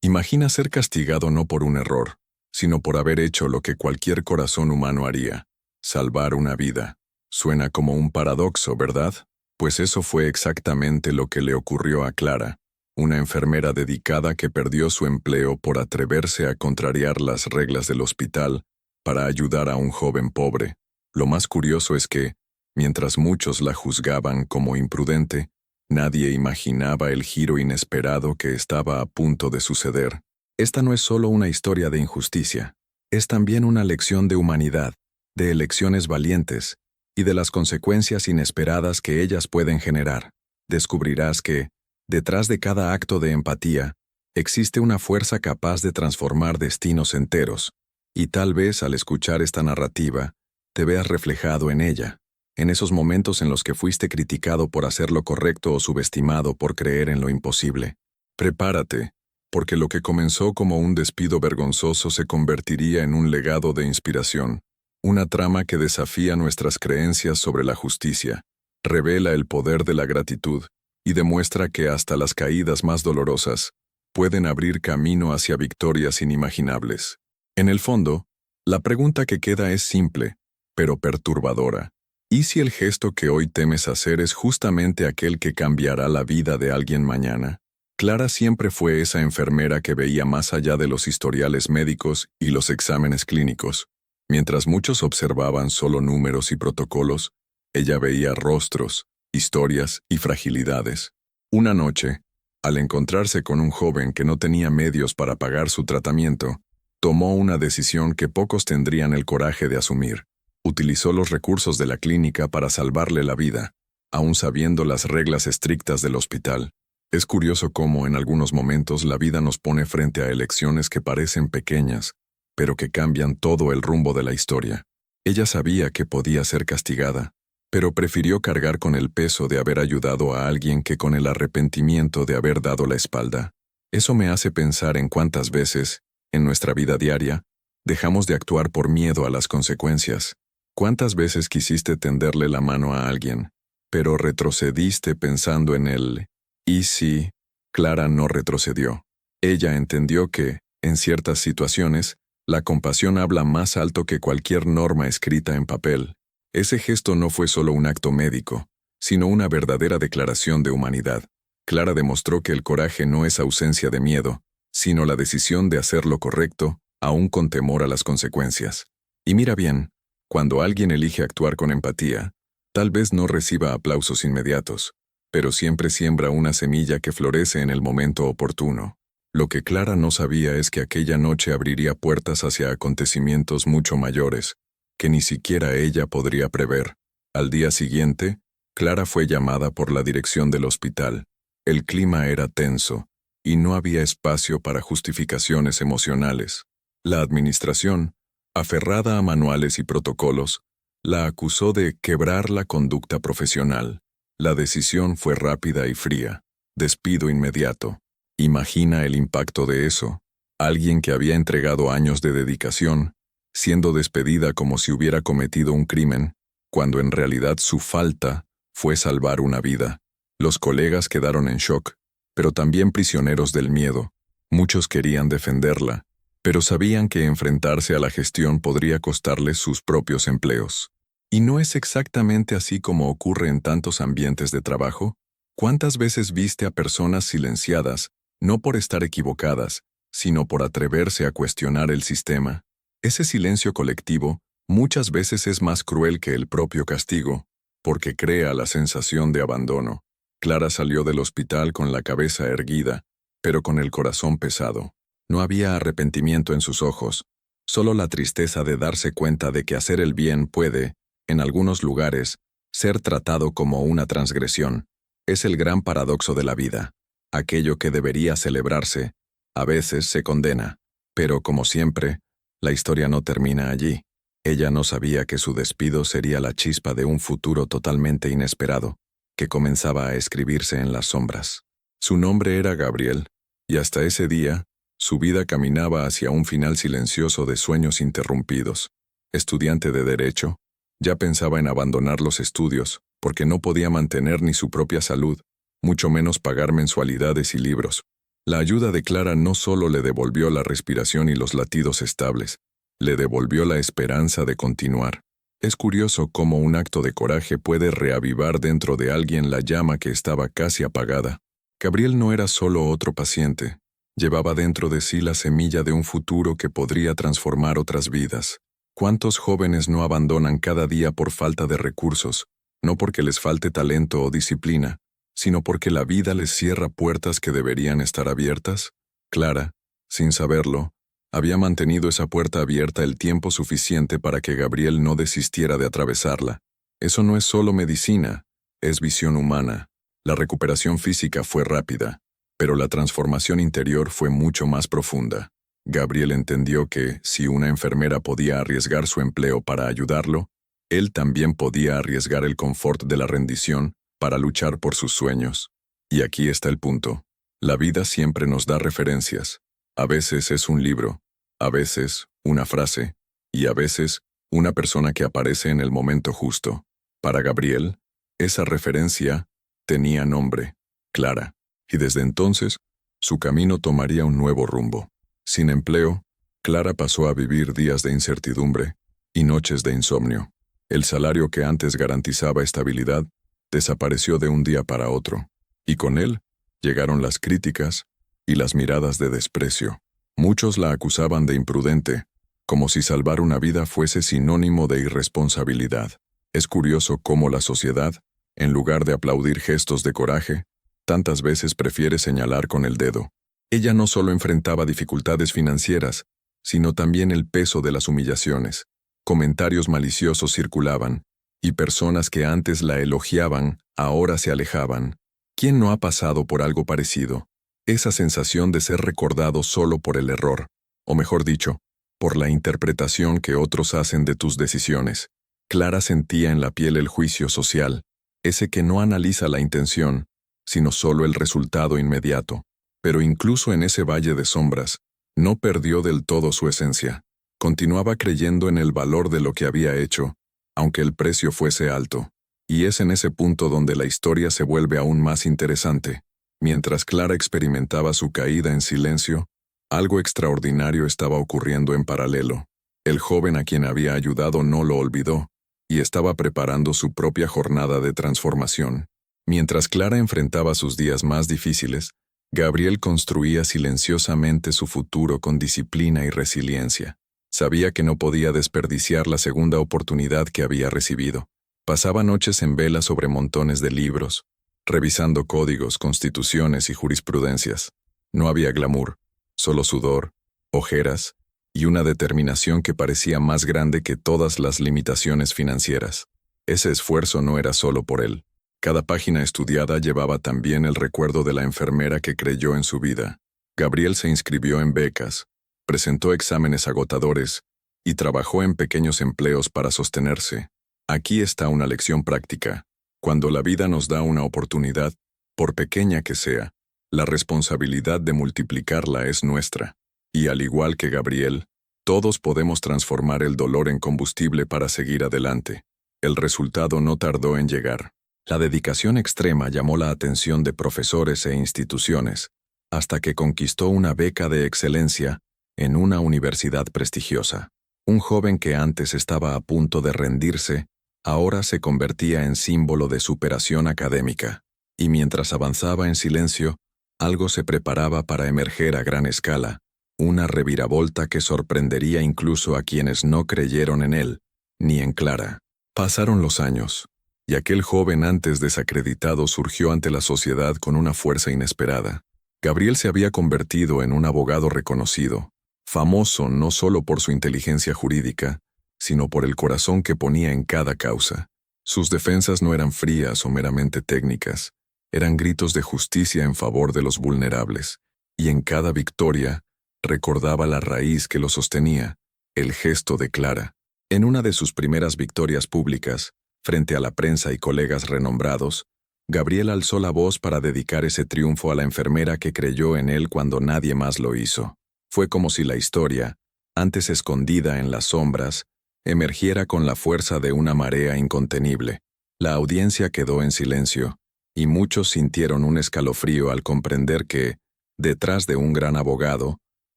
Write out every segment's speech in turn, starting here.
Imagina ser castigado no por un error, sino por haber hecho lo que cualquier corazón humano haría: salvar una vida. Suena como un paradoxo, ¿verdad? Pues eso fue exactamente lo que le ocurrió a Clara, una enfermera dedicada que perdió su empleo por atreverse a contrariar las reglas del hospital para ayudar a un joven pobre. Lo más curioso es que, mientras muchos la juzgaban como imprudente, nadie imaginaba el giro inesperado que estaba a punto de suceder. Esta no es solo una historia de injusticia, es también una lección de humanidad, de elecciones valientes y de las consecuencias inesperadas que ellas pueden generar. Descubrirás que, detrás de cada acto de empatía, existe una fuerza capaz de transformar destinos enteros, y tal vez al escuchar esta narrativa, te veas reflejado en ella, en esos momentos en los que fuiste criticado por hacer lo correcto o subestimado por creer en lo imposible. Prepárate, porque lo que comenzó como un despido vergonzoso se convertiría en un legado de inspiración, una trama que desafía nuestras creencias sobre la justicia, revela el poder de la gratitud y demuestra que hasta las caídas más dolorosas pueden abrir camino hacia victorias inimaginables. En el fondo, la pregunta que queda es simple, pero perturbadora. ¿Y si el gesto que hoy temes hacer es justamente aquel que cambiará la vida de alguien mañana? Clara siempre fue esa enfermera que veía más allá de los historiales médicos y los exámenes clínicos. Mientras muchos observaban solo números y protocolos, ella veía rostros, historias y fragilidades. Una noche, al encontrarse con un joven que no tenía medios para pagar su tratamiento, tomó una decisión que pocos tendrían el coraje de asumir. Utilizó los recursos de la clínica para salvarle la vida, aun sabiendo las reglas estrictas del hospital. Es curioso cómo en algunos momentos la vida nos pone frente a elecciones que parecen pequeñas, pero que cambian todo el rumbo de la historia. Ella sabía que podía ser castigada, pero prefirió cargar con el peso de haber ayudado a alguien que con el arrepentimiento de haber dado la espalda. Eso me hace pensar en cuántas veces, en nuestra vida diaria, dejamos de actuar por miedo a las consecuencias. ¿Cuántas veces quisiste tenderle la mano a alguien, pero retrocediste pensando en él? Y sí, Clara no retrocedió. Ella entendió que, en ciertas situaciones, la compasión habla más alto que cualquier norma escrita en papel. Ese gesto no fue solo un acto médico, sino una verdadera declaración de humanidad. Clara demostró que el coraje no es ausencia de miedo, sino la decisión de hacer lo correcto, aun con temor a las consecuencias. Y mira bien, cuando alguien elige actuar con empatía, tal vez no reciba aplausos inmediatos, pero siempre siembra una semilla que florece en el momento oportuno. Lo que Clara no sabía es que aquella noche abriría puertas hacia acontecimientos mucho mayores, que ni siquiera ella podría prever. Al día siguiente, Clara fue llamada por la dirección del hospital. El clima era tenso, y no había espacio para justificaciones emocionales. La administración, aferrada a manuales y protocolos, la acusó de quebrar la conducta profesional. La decisión fue rápida y fría: despido inmediato. Imagina el impacto de eso. Alguien que había entregado años de dedicación, siendo despedida como si hubiera cometido un crimen, cuando en realidad su falta fue salvar una vida. Los colegas quedaron en shock, pero también prisioneros del miedo. Muchos querían defenderla, pero sabían que enfrentarse a la gestión podría costarles sus propios empleos. ¿Y no es exactamente así como ocurre en tantos ambientes de trabajo? ¿Cuántas veces viste a personas silenciadas, no por estar equivocadas, sino por atreverse a cuestionar el sistema? Ese silencio colectivo muchas veces es más cruel que el propio castigo, porque crea la sensación de abandono. Clara salió del hospital con la cabeza erguida, pero con el corazón pesado. No había arrepentimiento en sus ojos, solo la tristeza de darse cuenta de que hacer el bien puede, en algunos lugares, ser tratado como una transgresión. Es el gran paradoxo de la vida. Aquello que debería celebrarse, a veces se condena. Pero, como siempre, la historia no termina allí. Ella no sabía que su despido sería la chispa de un futuro totalmente inesperado, que comenzaba a escribirse en las sombras. Su nombre era Gabriel, y hasta ese día, su vida caminaba hacia un final silencioso de sueños interrumpidos. Estudiante de Derecho, ya pensaba en abandonar los estudios, porque no podía mantener ni su propia salud, mucho menos pagar mensualidades y libros. La ayuda de Clara no solo le devolvió la respiración y los latidos estables, le devolvió la esperanza de continuar. Es curioso cómo un acto de coraje puede reavivar dentro de alguien la llama que estaba casi apagada. Gabriel no era solo otro paciente, llevaba dentro de sí la semilla de un futuro que podría transformar otras vidas. ¿Cuántos jóvenes no abandonan cada día por falta de recursos, no porque les falte talento o disciplina, sino porque la vida les cierra puertas que deberían estar abiertas? Clara, sin saberlo, había mantenido esa puerta abierta el tiempo suficiente para que Gabriel no desistiera de atravesarla. Eso no es solo medicina, es visión humana. La recuperación física fue rápida, pero la transformación interior fue mucho más profunda. Gabriel entendió que, si una enfermera podía arriesgar su empleo para ayudarlo, él también podía arriesgar el confort de la rendición para luchar por sus sueños. Y aquí está el punto. La vida siempre nos da referencias. A veces es un libro, a veces una frase, y a veces una persona que aparece en el momento justo. Para Gabriel, esa referencia tenía nombre, Clara, y desde entonces su camino tomaría un nuevo rumbo. Sin empleo, Clara pasó a vivir días de incertidumbre y noches de insomnio. El salario que antes garantizaba estabilidad desapareció de un día para otro, y con él llegaron las críticas y las miradas de desprecio. Muchos la acusaban de imprudente, como si salvar una vida fuese sinónimo de irresponsabilidad. Es curioso cómo la sociedad, en lugar de aplaudir gestos de coraje, tantas veces prefiere señalar con el dedo. Ella no solo enfrentaba dificultades financieras, sino también el peso de las humillaciones. Comentarios maliciosos circulaban, y personas que antes la elogiaban, ahora se alejaban. ¿Quién no ha pasado por algo parecido? Esa sensación de ser recordado solo por el error, o mejor dicho, por la interpretación que otros hacen de tus decisiones. Clara sentía en la piel el juicio social, ese que no analiza la intención, sino solo el resultado inmediato. Pero incluso en ese valle de sombras, no perdió del todo su esencia. Continuaba creyendo en el valor de lo que había hecho, aunque el precio fuese alto. Y es en ese punto donde la historia se vuelve aún más interesante. Mientras Clara experimentaba su caída en silencio, algo extraordinario estaba ocurriendo en paralelo. El joven a quien había ayudado no lo olvidó, y estaba preparando su propia jornada de transformación. Mientras Clara enfrentaba sus días más difíciles, Gabriel construía silenciosamente su futuro con disciplina y resiliencia. Sabía que no podía desperdiciar la segunda oportunidad que había recibido. Pasaba noches en vela sobre montones de libros, revisando códigos, constituciones y jurisprudencias. No había glamour, solo sudor, ojeras y una determinación que parecía más grande que todas las limitaciones financieras. Ese esfuerzo no era solo por él. Cada página estudiada llevaba también el recuerdo de la enfermera que creyó en su vida. Gabriel se inscribió en becas, presentó exámenes agotadores y trabajó en pequeños empleos para sostenerse. Aquí está una lección práctica. Cuando la vida nos da una oportunidad, por pequeña que sea, la responsabilidad de multiplicarla es nuestra. Y al igual que Gabriel, todos podemos transformar el dolor en combustible para seguir adelante. El resultado no tardó en llegar. La dedicación extrema llamó la atención de profesores e instituciones, hasta que conquistó una beca de excelencia en una universidad prestigiosa. Un joven que antes estaba a punto de rendirse, ahora se convertía en símbolo de superación académica. Y mientras avanzaba en silencio, algo se preparaba para emerger a gran escala, una reviravolta que sorprendería incluso a quienes no creyeron en él, ni en Clara. Pasaron los años, y aquel joven antes desacreditado surgió ante la sociedad con una fuerza inesperada. Gabriel se había convertido en un abogado reconocido, famoso no solo por su inteligencia jurídica, sino por el corazón que ponía en cada causa. Sus defensas no eran frías o meramente técnicas, eran gritos de justicia en favor de los vulnerables, y en cada victoria recordaba la raíz que lo sostenía, el gesto de Clara. En una de sus primeras victorias públicas, frente a la prensa y colegas renombrados, Gabriel alzó la voz para dedicar ese triunfo a la enfermera que creyó en él cuando nadie más lo hizo. Fue como si la historia, antes escondida en las sombras, emergiera con la fuerza de una marea incontenible. La audiencia quedó en silencio, y muchos sintieron un escalofrío al comprender que, Detrás de un gran abogado,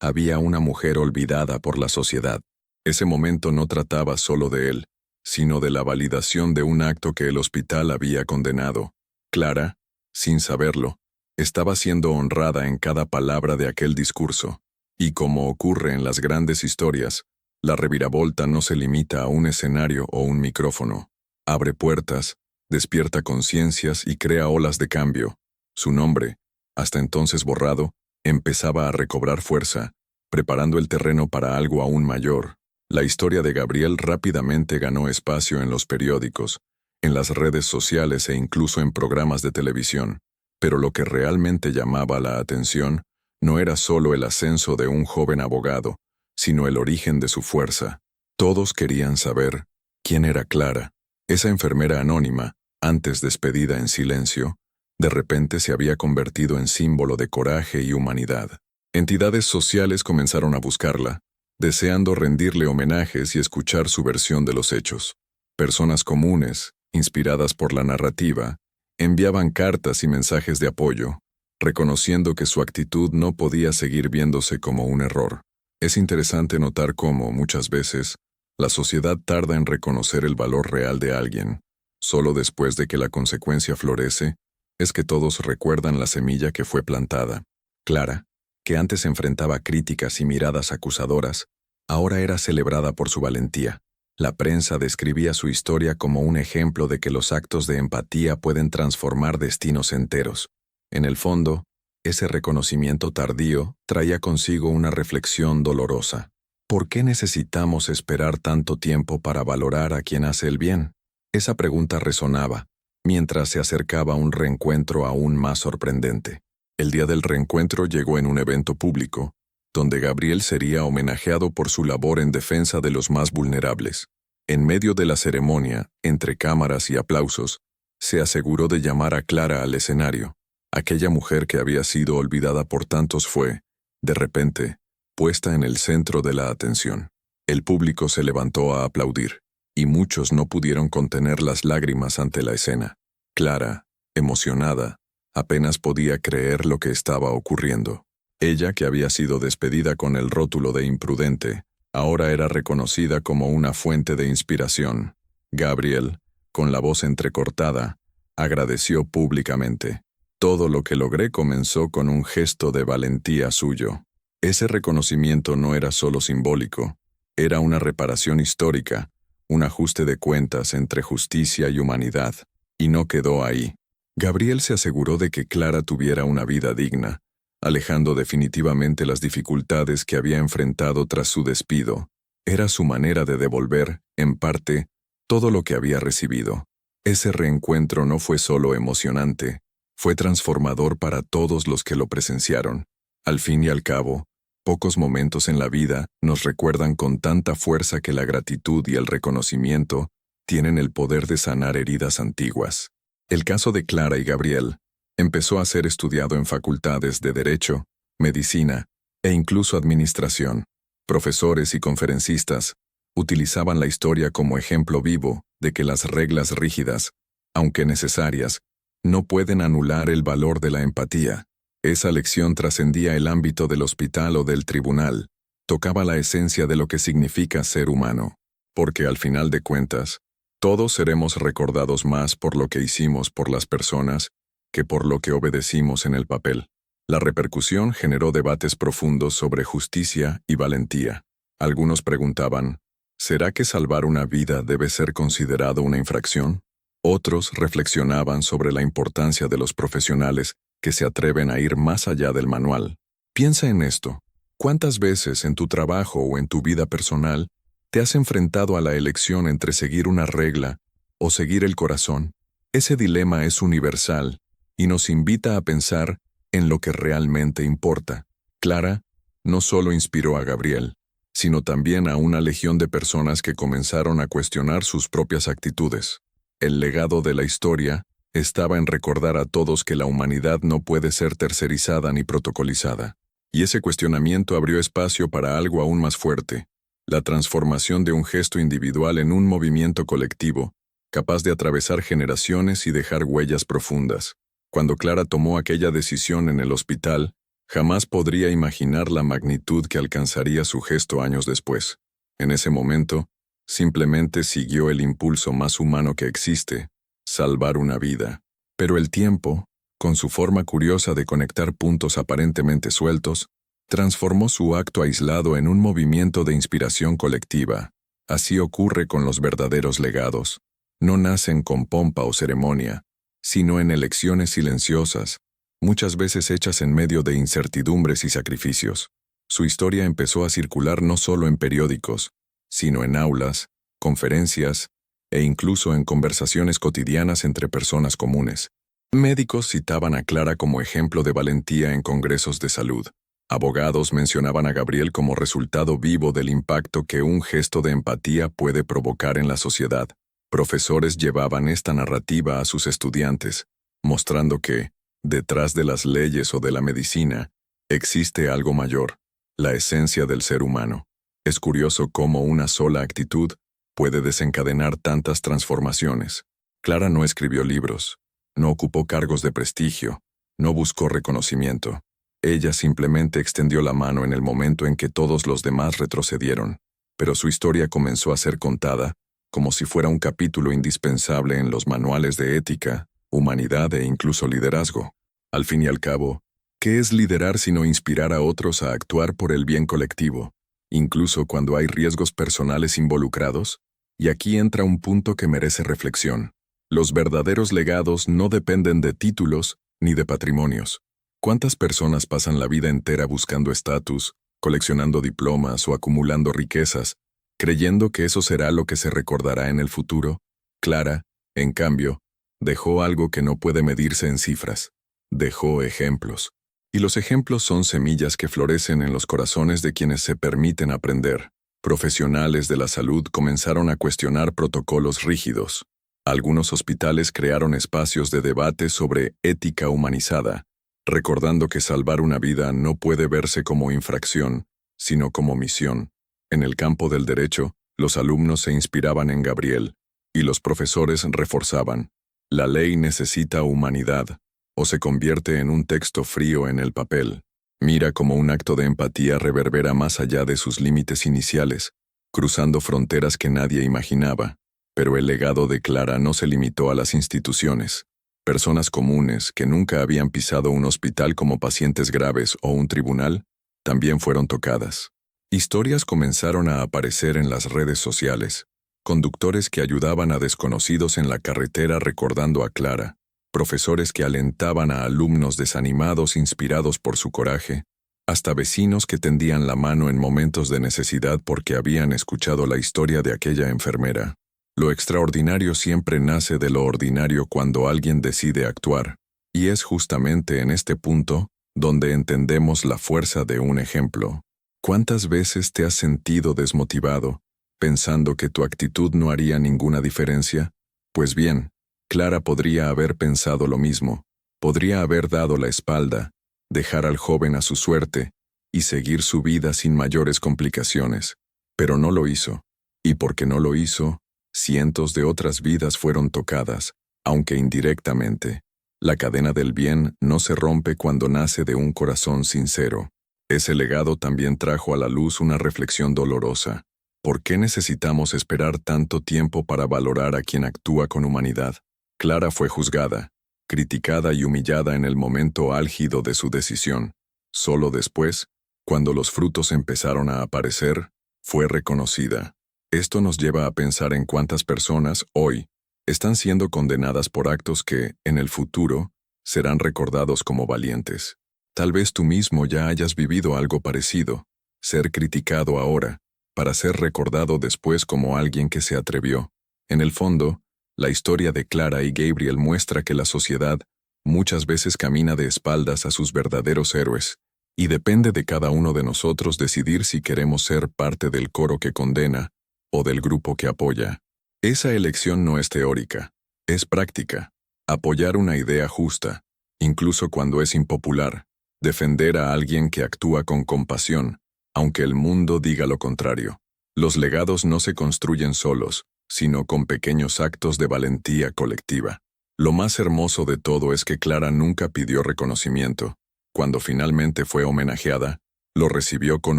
había una mujer olvidada por la sociedad. Ese momento no trataba solo de él, sino de la validación de un acto que el hospital había condenado. Clara, sin saberlo, estaba siendo honrada en cada palabra de aquel discurso. Y como ocurre en las grandes historias, la reviravolta no se limita a un escenario o un micrófono. Abre puertas, despierta conciencias y crea olas de cambio. Su nombre, hasta entonces borrado, empezaba a recobrar fuerza, preparando el terreno para algo aún mayor. La historia de Gabriel rápidamente ganó espacio en los periódicos, en las redes sociales e incluso en programas de televisión. Pero lo que realmente llamaba la atención no era solo el ascenso de un joven abogado, sino el origen de su fuerza. Todos querían saber quién era Clara. Esa enfermera anónima, antes despedida en silencio, de repente se había convertido en símbolo de coraje y humanidad. Entidades sociales comenzaron a buscarla, deseando rendirle homenajes y escuchar su versión de los hechos. Personas comunes, inspiradas por la narrativa, enviaban cartas y mensajes de apoyo, reconociendo que su actitud no podía seguir viéndose como un error. Es interesante notar cómo, muchas veces, la sociedad tarda en reconocer el valor real de alguien. Solo después de que la consecuencia florece, es que todos recuerdan la semilla que fue plantada. Clara, que antes enfrentaba críticas y miradas acusadoras, ahora era celebrada por su valentía. La prensa describía su historia como un ejemplo de que los actos de empatía pueden transformar destinos enteros. En el fondo, ese reconocimiento tardío traía consigo una reflexión dolorosa. ¿Por qué necesitamos esperar tanto tiempo para valorar a quien hace el bien? Esa pregunta resonaba, mientras se acercaba un reencuentro aún más sorprendente. El día del reencuentro llegó en un evento público, donde Gabriel sería homenajeado por su labor en defensa de los más vulnerables. En medio de la ceremonia, entre cámaras y aplausos, se aseguró de llamar a Clara al escenario. Aquella mujer que había sido olvidada por tantos fue, de repente, puesta en el centro de la atención. El público se levantó a aplaudir, y muchos no pudieron contener las lágrimas ante la escena. Clara, emocionada, apenas podía creer lo que estaba ocurriendo. Ella, que había sido despedida con el rótulo de imprudente, ahora era reconocida como una fuente de inspiración. Gabriel, con la voz entrecortada, agradeció públicamente. Todo lo que logré comenzó con un gesto de valentía suyo. Ese reconocimiento no era solo simbólico, era una reparación histórica, un ajuste de cuentas entre justicia y humanidad. Y no quedó ahí. Gabriel se aseguró de que Clara tuviera una vida digna, alejando definitivamente las dificultades que había enfrentado tras su despido. Era su manera de devolver, en parte, todo lo que había recibido. Ese reencuentro no fue solo emocionante, fue transformador para todos los que lo presenciaron. Al fin y al cabo, pocos momentos en la vida nos recuerdan con tanta fuerza que la gratitud y el reconocimiento tienen el poder de sanar heridas antiguas. El caso de Clara y Gabriel empezó a ser estudiado en facultades de Derecho, Medicina e incluso Administración. Profesores y conferencistas utilizaban la historia como ejemplo vivo de que las reglas rígidas, aunque necesarias, no pueden anular el valor de la empatía. Esa lección trascendía el ámbito del hospital o del tribunal, tocaba la esencia de lo que significa ser humano, porque al final de cuentas, todos seremos recordados más por lo que hicimos por las personas que por lo que obedecimos en el papel. La repercusión generó debates profundos sobre justicia y valentía. Algunos preguntaban, ¿será que salvar una vida debe ser considerado una infracción? Otros reflexionaban sobre la importancia de los profesionales que se atreven a ir más allá del manual. Piensa en esto. ¿Cuántas veces en tu trabajo o en tu vida personal te has enfrentado a la elección entre seguir una regla o seguir el corazón? Ese dilema es universal y nos invita a pensar en lo que realmente importa. Clara no solo inspiró a Gabriel, sino también a una legión de personas que comenzaron a cuestionar sus propias actitudes. El legado de la historia estaba en recordar a todos que la humanidad no puede ser tercerizada ni protocolizada. Y ese cuestionamiento abrió espacio para algo aún más fuerte, la transformación de un gesto individual en un movimiento colectivo, capaz de atravesar generaciones y dejar huellas profundas. Cuando Clara tomó aquella decisión en el hospital, Jamás podría imaginar la magnitud que alcanzaría su gesto años después. En ese momento, simplemente siguió el impulso más humano que existe, salvar una vida. Pero el tiempo, con su forma curiosa de conectar puntos aparentemente sueltos, transformó su acto aislado en un movimiento de inspiración colectiva. Así ocurre con los verdaderos legados. No nacen con pompa o ceremonia, sino en elecciones silenciosas, muchas veces hechas en medio de incertidumbres y sacrificios. Su historia empezó a circular no solo en periódicos, sino en aulas, conferencias e incluso en conversaciones cotidianas entre personas comunes. Médicos citaban a Clara como ejemplo de valentía en congresos de salud. Abogados mencionaban a Gabriel como resultado vivo del impacto que un gesto de empatía puede provocar en la sociedad. Profesores llevaban esta narrativa a sus estudiantes, mostrando que, detrás de las leyes o de la medicina, existe algo mayor, la esencia del ser humano. Es curioso cómo una sola actitud puede desencadenar tantas transformaciones. Clara no escribió libros, no ocupó cargos de prestigio, no buscó reconocimiento. Ella simplemente extendió la mano en el momento en que todos los demás retrocedieron, pero su historia comenzó a ser contada como si fuera un capítulo indispensable en los manuales de ética, humanidad e incluso liderazgo. Al fin y al cabo, ¿qué es liderar sino inspirar a otros a actuar por el bien colectivo, incluso cuando hay riesgos personales involucrados? Y aquí entra un punto que merece reflexión. Los verdaderos legados no dependen de títulos ni de patrimonios. ¿Cuántas personas pasan la vida entera buscando estatus, coleccionando diplomas o acumulando riquezas, creyendo que eso será lo que se recordará en el futuro? Clara, en cambio, dejó algo que no puede medirse en cifras. Dejó ejemplos. Y los ejemplos son semillas que florecen en los corazones de quienes se permiten aprender. Profesionales de la salud comenzaron a cuestionar protocolos rígidos. Algunos hospitales crearon espacios de debate sobre ética humanizada, recordando que salvar una vida no puede verse como infracción, sino como misión. En el campo del derecho, los alumnos se inspiraban en Gabriel, y los profesores reforzaban: la ley necesita humanidad, o se convierte en un texto frío en el papel. Mira cómo un acto de empatía reverbera más allá de sus límites iniciales, cruzando fronteras que nadie imaginaba. Pero el legado de Clara no se limitó a las instituciones. Personas comunes que nunca habían pisado un hospital como pacientes graves o un tribunal, también fueron tocadas. Historias comenzaron a aparecer en las redes sociales. Conductores que ayudaban a desconocidos en la carretera recordando a Clara. Profesores que alentaban a alumnos desanimados inspirados por su coraje. Hasta vecinos que tendían la mano en momentos de necesidad porque habían escuchado la historia de aquella enfermera. Lo extraordinario siempre nace de lo ordinario cuando alguien decide actuar, y es justamente en este punto donde entendemos la fuerza de un ejemplo. ¿Cuántas veces te has sentido desmotivado, pensando que tu actitud no haría ninguna diferencia? Pues bien, Clara podría haber pensado lo mismo, podría haber dado la espalda, dejar al joven a su suerte y seguir su vida sin mayores complicaciones, pero no lo hizo, y porque no lo hizo, cientos de otras vidas fueron tocadas, aunque indirectamente. La cadena del bien no se rompe cuando nace de un corazón sincero. Ese legado también trajo a la luz una reflexión dolorosa. ¿Por qué necesitamos esperar tanto tiempo para valorar a quien actúa con humanidad? Clara fue juzgada, criticada y humillada en el momento álgido de su decisión. Solo después, cuando los frutos empezaron a aparecer, fue reconocida. Esto nos lleva a pensar en cuántas personas, hoy, están siendo condenadas por actos que, en el futuro, serán recordados como valientes. Tal vez tú mismo ya hayas vivido algo parecido, ser criticado ahora, para ser recordado después como alguien que se atrevió. En el fondo, la historia de Clara y Gabriel muestra que la sociedad muchas veces camina de espaldas a sus verdaderos héroes, y depende de cada uno de nosotros decidir si queremos ser parte del coro que condena o del grupo que apoya. Esa elección no es teórica, es práctica. Apoyar una idea justa, incluso cuando es impopular. Defender a alguien que actúa con compasión, aunque el mundo diga lo contrario. Los legados no se construyen solos, sino con pequeños actos de valentía colectiva. Lo más hermoso de todo es que Clara nunca pidió reconocimiento. Cuando finalmente fue homenajeada, lo recibió con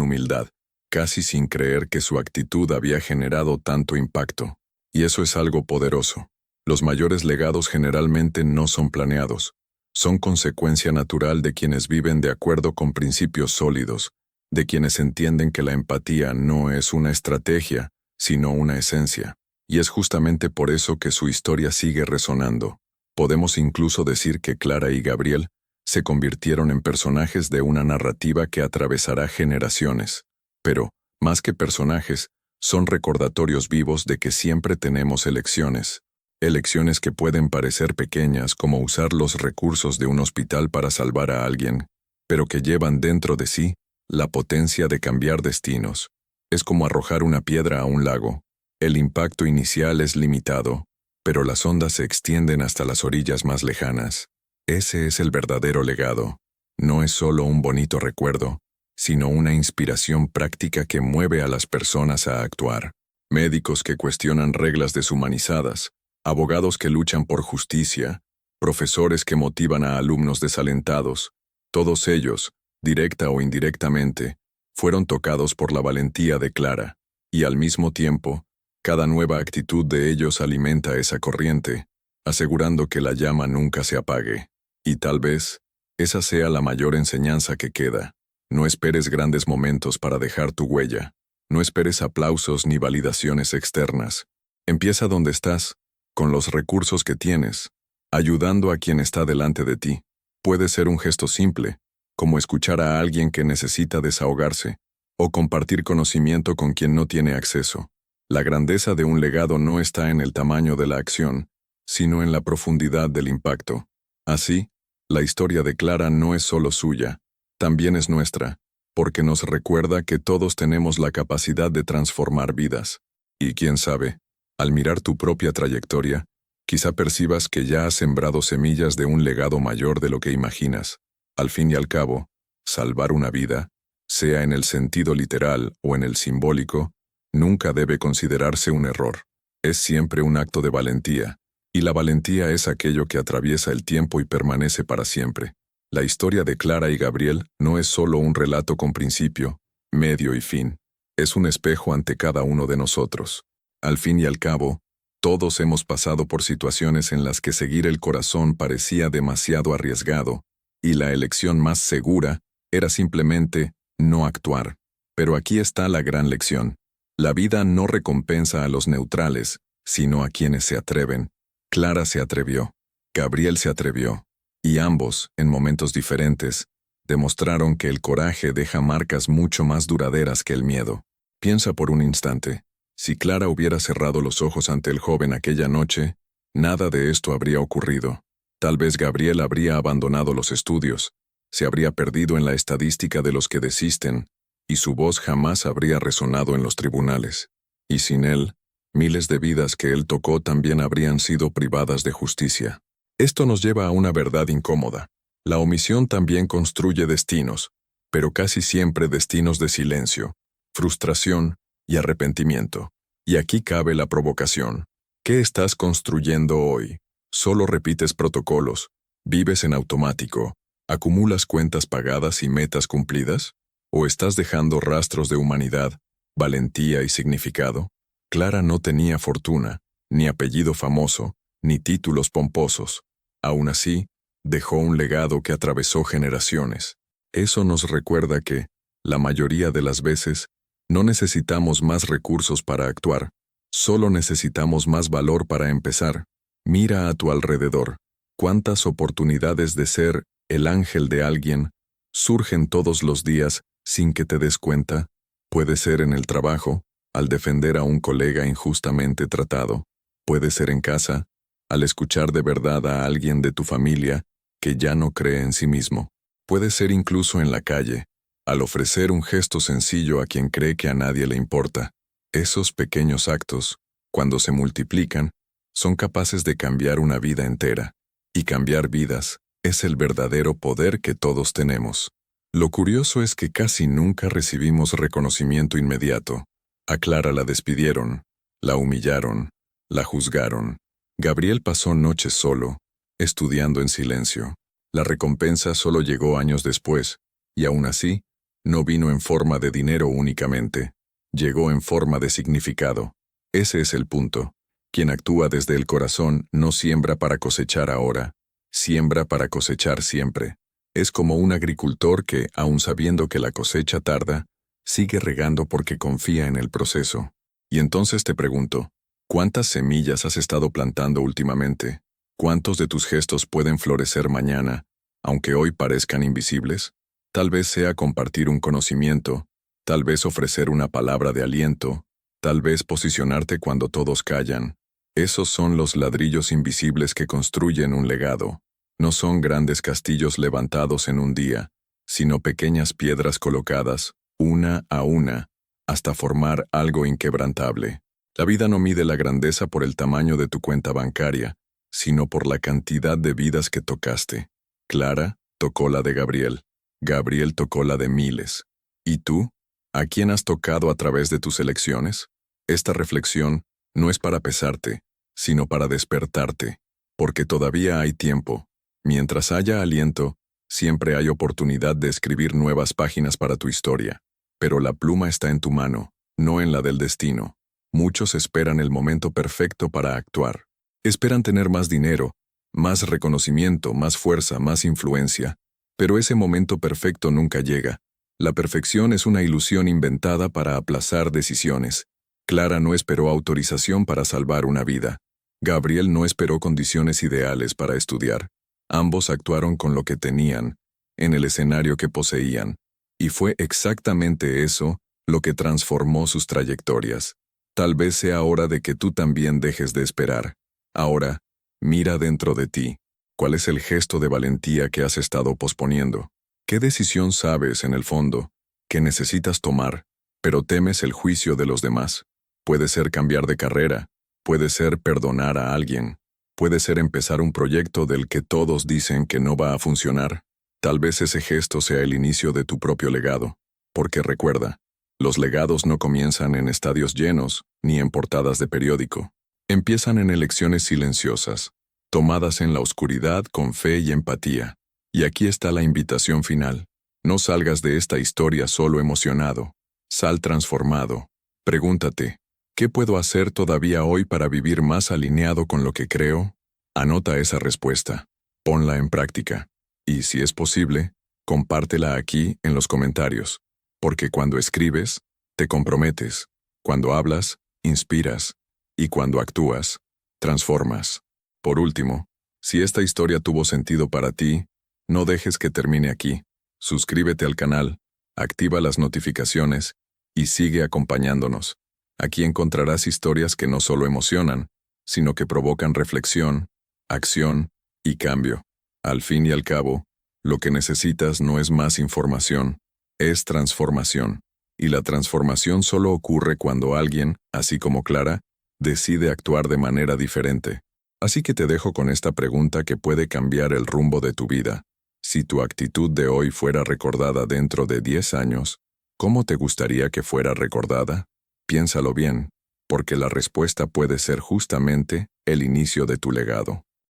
humildad, casi sin creer que su actitud había generado tanto impacto. Y eso es algo poderoso. Los mayores legados generalmente no son planeados. Son consecuencia natural de quienes viven de acuerdo con principios sólidos, de quienes entienden que la empatía no es una estrategia, sino una esencia. Y es justamente por eso que su historia sigue resonando. Podemos incluso decir que Clara y Gabriel se convirtieron en personajes de una narrativa que atravesará generaciones. Pero, más que personajes, son recordatorios vivos de que siempre tenemos elecciones. Elecciones que pueden parecer pequeñas, como usar los recursos de un hospital para salvar a alguien, pero que llevan dentro de sí la potencia de cambiar destinos. Es como arrojar una piedra a un lago. El impacto inicial es limitado, pero las ondas se extienden hasta las orillas más lejanas. Ese es el verdadero legado. No es solo un bonito recuerdo, sino una inspiración práctica que mueve a las personas a actuar. Médicos que cuestionan reglas deshumanizadas, abogados que luchan por justicia, profesores que motivan a alumnos desalentados, todos ellos, directa o indirectamente, fueron tocados por la valentía de Clara, y al mismo tiempo, cada nueva actitud de ellos alimenta esa corriente, asegurando que la llama nunca se apague. Y tal vez, esa sea la mayor enseñanza que queda. No esperes grandes momentos para dejar tu huella. No esperes aplausos ni validaciones externas. Empieza donde estás, con los recursos que tienes, ayudando a quien está delante de ti. Puede ser un gesto simple, como escuchar a alguien que necesita desahogarse, o compartir conocimiento con quien no tiene acceso. La grandeza de un legado no está en el tamaño de la acción, sino en la profundidad del impacto. Así, la historia de Clara no es solo suya, también es nuestra, porque nos recuerda que todos tenemos la capacidad de transformar vidas. Y quién sabe, al mirar tu propia trayectoria, quizá percibas que ya has sembrado semillas de un legado mayor de lo que imaginas. Al fin y al cabo, salvar una vida, sea en el sentido literal o en el simbólico, nunca debe considerarse un error. Es siempre un acto de valentía, y la valentía es aquello que atraviesa el tiempo y permanece para siempre. La historia de Clara y Gabriel no es solo un relato con principio, medio y fin. Es un espejo ante cada uno de nosotros. Al fin y al cabo, todos hemos pasado por situaciones en las que seguir el corazón parecía demasiado arriesgado, y la elección más segura era simplemente no actuar. Pero aquí está la gran lección. La vida no recompensa a los neutrales, sino a quienes se atreven. Clara se atrevió. Gabriel se atrevió. Y ambos, en momentos diferentes, demostraron que el coraje deja marcas mucho más duraderas que el miedo. Piensa por un instante. Si Clara hubiera cerrado los ojos ante el joven aquella noche, nada de esto habría ocurrido. Tal vez Gabriel habría abandonado los estudios, se habría perdido en la estadística de los que desisten, y su voz jamás habría resonado en los tribunales. Y sin él, miles de vidas que él tocó también habrían sido privadas de justicia. Esto nos lleva a una verdad incómoda. La omisión también construye destinos, pero casi siempre destinos de silencio, frustración y arrepentimiento. Y aquí cabe la provocación. ¿Qué estás construyendo hoy? ¿Solo repites protocolos? ¿Vives en automático? ¿Acumulas cuentas pagadas y metas cumplidas? ¿O estás dejando rastros de humanidad, valentía y significado? Clara no tenía fortuna, ni apellido famoso, ni títulos pomposos. Aún así, dejó un legado que atravesó generaciones. Eso nos recuerda que, la mayoría de las veces, no necesitamos más recursos para actuar, solo necesitamos más valor para empezar. Mira a tu alrededor. ¿Cuántas oportunidades de ser el ángel de alguien surgen todos los días sin que te des cuenta? Puede ser en el trabajo, al defender a un colega injustamente tratado. Puede ser en casa, al escuchar de verdad a alguien de tu familia que ya no cree en sí mismo. Puede ser incluso en la calle, al ofrecer un gesto sencillo a quien cree que a nadie le importa. Esos pequeños actos, cuando se multiplican, son capaces de cambiar una vida entera. Y cambiar vidas es el verdadero poder que todos tenemos. Lo curioso es que casi nunca recibimos reconocimiento inmediato. A Clara la despidieron, la humillaron, la juzgaron. Gabriel pasó noches solo, estudiando en silencio. La recompensa solo llegó años después, y aún así, no vino en forma de dinero únicamente. Llegó en forma de significado. Ese es el punto. Quien actúa desde el corazón no siembra para cosechar ahora, siembra para cosechar siempre. Es como un agricultor que, aun sabiendo que la cosecha tarda, sigue regando porque confía en el proceso. Y entonces te pregunto, ¿cuántas semillas has estado plantando últimamente? ¿Cuántos de tus gestos pueden florecer mañana, aunque hoy parezcan invisibles? Tal vez sea compartir un conocimiento, tal vez ofrecer una palabra de aliento, tal vez posicionarte cuando todos callan. Esos son los ladrillos invisibles que construyen un legado. No son grandes castillos levantados en un día, sino pequeñas piedras colocadas, una a una, hasta formar algo inquebrantable. La vida no mide la grandeza por el tamaño de tu cuenta bancaria, sino por la cantidad de vidas que tocaste. Clara tocó la de Gabriel. Gabriel tocó la de miles. ¿Y tú? ¿A quién has tocado a través de tus elecciones? Esta reflexión no es para pesarte, sino para despertarte, porque todavía hay tiempo. Mientras haya aliento, siempre hay oportunidad de escribir nuevas páginas para tu historia. Pero la pluma está en tu mano, no en la del destino. Muchos esperan el momento perfecto para actuar. Esperan tener más dinero, más reconocimiento, más fuerza, más influencia. Pero ese momento perfecto nunca llega. La perfección es una ilusión inventada para aplazar decisiones. Clara no esperó autorización para salvar una vida. Gabriel no esperó condiciones ideales para estudiar. Ambos actuaron con lo que tenían, en el escenario que poseían. Y fue exactamente eso lo que transformó sus trayectorias. Tal vez sea hora de que tú también dejes de esperar. Ahora, mira dentro de ti. ¿Cuál es el gesto de valentía que has estado posponiendo? ¿Qué decisión sabes, en el fondo, que necesitas tomar, pero temes el juicio de los demás? Puede ser cambiar de carrera, puede ser perdonar a alguien, puede ser empezar un proyecto del que todos dicen que no va a funcionar. Tal vez ese gesto sea el inicio de tu propio legado, porque recuerda, los legados no comienzan en estadios llenos ni en portadas de periódico. Empiezan en elecciones silenciosas, tomadas en la oscuridad con fe y empatía. Y aquí está la invitación final. No salgas de esta historia solo emocionado. Sal transformado. Pregúntate, ¿qué puedo hacer todavía hoy para vivir más alineado con lo que creo? Anota esa respuesta. Ponla en práctica. Y si es posible, compártela aquí en los comentarios. Porque cuando escribes, te comprometes. Cuando hablas, inspiras. Y cuando actúas, transformas. Por último, si esta historia tuvo sentido para ti, no dejes que termine aquí. Suscríbete al canal, activa las notificaciones y sigue acompañándonos. Aquí encontrarás historias que no solo emocionan, sino que provocan reflexión, acción y cambio. Al fin y al cabo, lo que necesitas no es más información, es transformación. Y la transformación solo ocurre cuando alguien, así como Clara, decide actuar de manera diferente. Así que te dejo con esta pregunta que puede cambiar el rumbo de tu vida. Si tu actitud de hoy fuera recordada dentro de 10 años, ¿cómo te gustaría que fuera recordada? Piénsalo bien, porque la respuesta puede ser justamente el inicio de tu legado.